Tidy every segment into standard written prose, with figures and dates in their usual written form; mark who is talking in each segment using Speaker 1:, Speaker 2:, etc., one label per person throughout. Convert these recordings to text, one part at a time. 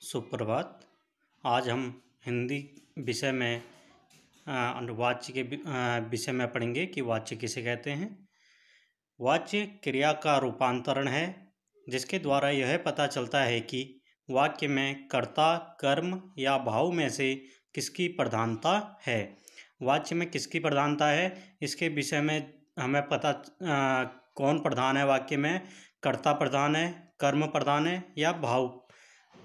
Speaker 1: सुप्रभात। आज हम हिंदी विषय में वाच्य के विषय में पढ़ेंगे कि वाच्य किसे कहते हैं। वाच्य क्रिया का रूपांतरण है जिसके द्वारा यह पता चलता है कि वाक्य में कर्ता, कर्म या भाव में से किसकी प्रधानता है। वाच्य में किसकी प्रधानता है इसके विषय में हमें पता कौन प्रधान है वाक्य में, कर्ता प्रधान है, कर्म प्रधान है या भाव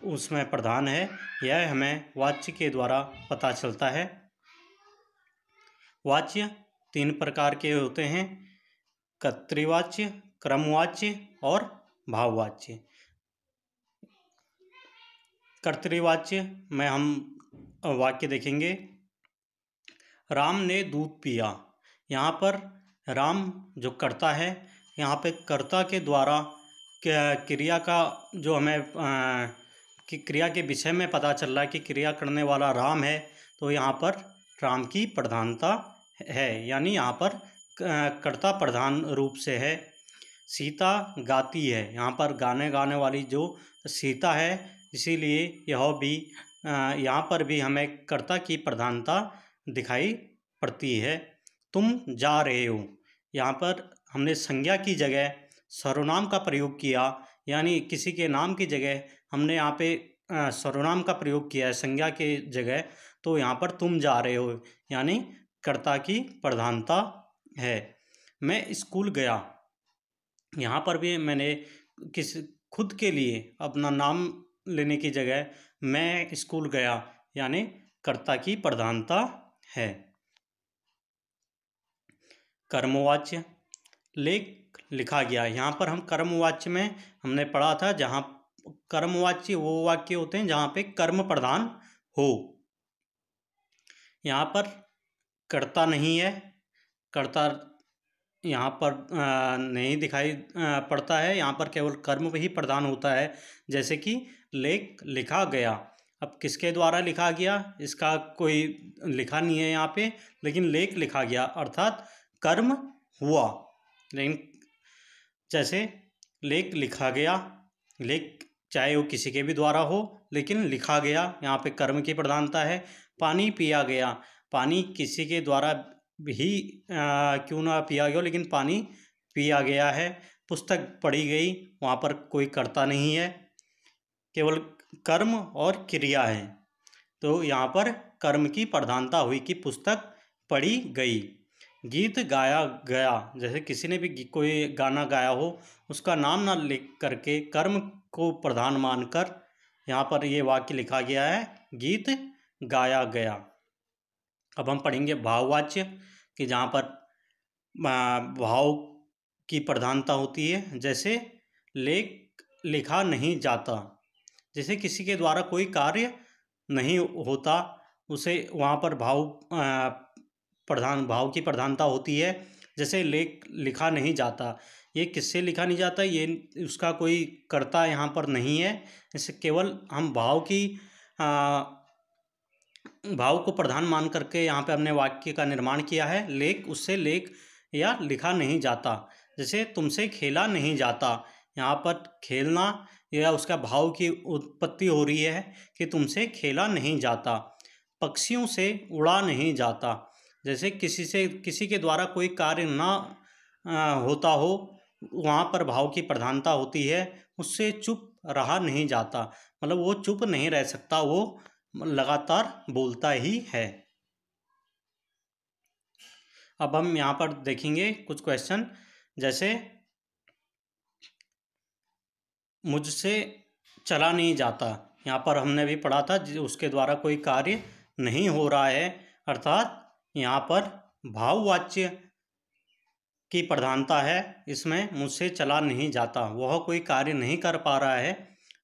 Speaker 1: उसमें प्रधान है, यह हमें वाच्य के द्वारा पता चलता है। वाच्य तीन प्रकार के होते हैं: कर्तृवाच्य, क्रमवाच्य और भाववाच्य। कर्तृवाच्य में हम वाक्य देखेंगे। राम ने दूध पिया। यहाँ पर राम जो कर्ता है, यहाँ पे कर्ता के द्वारा क्रिया का जो हमें कि क्रिया के विषय में पता चल रहा है कि क्रिया करने वाला राम है, तो यहाँ पर राम की प्रधानता है, यानी यहाँ पर कर्ता प्रधान रूप से है। सीता गाती है, यहाँ पर गाने वाली जो सीता है, इसीलिए यह भी यहाँ पर भी हमें कर्ता की प्रधानता दिखाई पड़ती है। तुम जा रहे हो, यहाँ पर हमने संज्ञा की जगह सर्वनाम का प्रयोग किया, यानी किसी के नाम की जगह हमने यहाँ पे सर्वनाम का प्रयोग किया है संज्ञा के जगह, तो यहाँ पर तुम जा रहे हो यानी कर्ता की प्रधानता है। मैं स्कूल गया, यहाँ पर भी मैंने खुद के लिए अपना नाम लेने की जगह मैं स्कूल गया, यानी कर्ता की प्रधानता है। कर्मवाच्य, लेख लिखा गया। यहाँ पर हम कर्मवाच्य में हमने पढ़ा था, जहाँ कर्मवाच्य वो वाक्य होते हैं जहाँ पे कर्म प्रधान हो। यहाँ पर कर्ता नहीं है, कर्ता यहाँ पर नहीं दिखाई पड़ता है, यहाँ पर केवल कर्म ही प्रधान होता है। जैसे कि लेख लिखा गया, अब किसके द्वारा लिखा गया इसका कोई लिखा नहीं है यहाँ पे, लेकिन लेख लिखा गया अर्थात कर्म हुआ। लेकिन जैसे लेख लिखा गया, लेख चाहे वो किसी के भी द्वारा हो, लेकिन लिखा गया, यहाँ पे कर्म की प्रधानता है। पानी पिया गया, पानी किसी के द्वारा भी क्यों ना पिया गया, लेकिन पानी पिया गया है। पुस्तक पढ़ी गई, वहाँ पर कोई कर्ता नहीं है, केवल कर्म और क्रिया है, तो यहाँ पर कर्म की प्रधानता हुई कि पुस्तक पढ़ी गई। गीत गाया गया, जैसे किसी ने भी कोई गाना गाया हो, उसका नाम ना लिख करके कर्म को प्रधान मानकर यहाँ पर ये वाक्य लिखा गया है, गीत गाया गया। अब हम पढ़ेंगे भाववाच्य कि जहाँ पर भाव की प्रधानता होती है। जैसे लेख लिखा नहीं जाता, जैसे किसी के द्वारा कोई कार्य नहीं होता, उसे वहाँ पर भाव की प्रधानता होती है। जैसे लेख लिखा नहीं जाता, ये किससे लिखा नहीं जाता, ये उसका कोई कर्ता यहाँ पर नहीं है, इसे केवल हम भाव को प्रधान मान करके यहाँ पे हमने वाक्य का निर्माण किया है। लेख, उससे लेख या लिखा नहीं जाता। जैसे तुमसे खेला नहीं जाता, यहाँ पर खेलना या उसका भाव की उत्पत्ति हो रही है कि तुमसे खेला नहीं जाता। पक्षियों से उड़ा नहीं जाता, जैसे किसी के द्वारा कोई कार्य ना होता हो, वहाँ पर भाव की प्रधानता होती है। उससे चुप रहा नहीं जाता, मतलब वो चुप नहीं रह सकता, वो लगातार बोलता ही है। अब हम यहाँ पर देखेंगे कुछ क्वेश्चन, जैसे मुझसे चला नहीं जाता, यहाँ पर हमने भी पढ़ा था उसके द्वारा कोई कार्य नहीं हो रहा है, अर्थात यहाँ पर भाववाच्य की प्रधानता है। इसमें मुझसे चला नहीं जाता, वह कोई कार्य नहीं कर पा रहा है,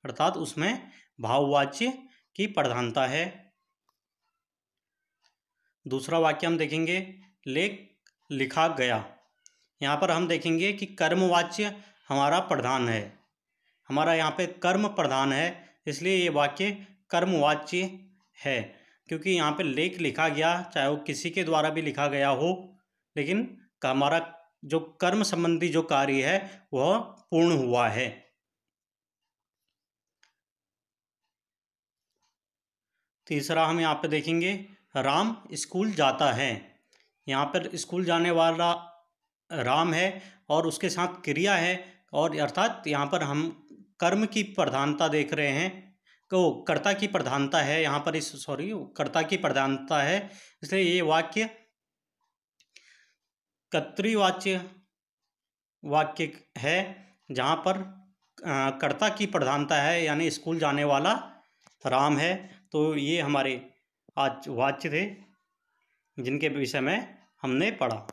Speaker 1: अर्थात उसमें भाववाच्य की प्रधानता है। दूसरा वाक्य हम देखेंगे, लेख लिखा गया। यहाँ पर हम देखेंगे कि कर्मवाच्य हमारा प्रधान है, हमारा यहाँ पे कर्म प्रधान है, इसलिए ये वाक्य कर्मवाच्य है। क्योंकि यहाँ पे लेख लिखा गया, चाहे वो किसी के द्वारा भी लिखा गया हो, लेकिन हमारा जो कर्म संबंधी जो कार्य है वह पूर्ण हुआ है। तीसरा हम यहाँ पे देखेंगे राम स्कूल जाता है। यहाँ पर स्कूल जाने वाला राम है और उसके साथ क्रिया है, और अर्थात यहाँ पर हम कर्म की प्रधानता देख रहे हैं। तो कर्ता की प्रधानता है यहाँ पर, कर्ता की प्रधानता है, इसलिए ये वाक्य कर्तृवाच्य वाक्य है जहाँ पर कर्ता की प्रधानता है, यानी स्कूल जाने वाला राम है। तो ये हमारे आज वाक्य थे जिनके विषय में हमने पढ़ा।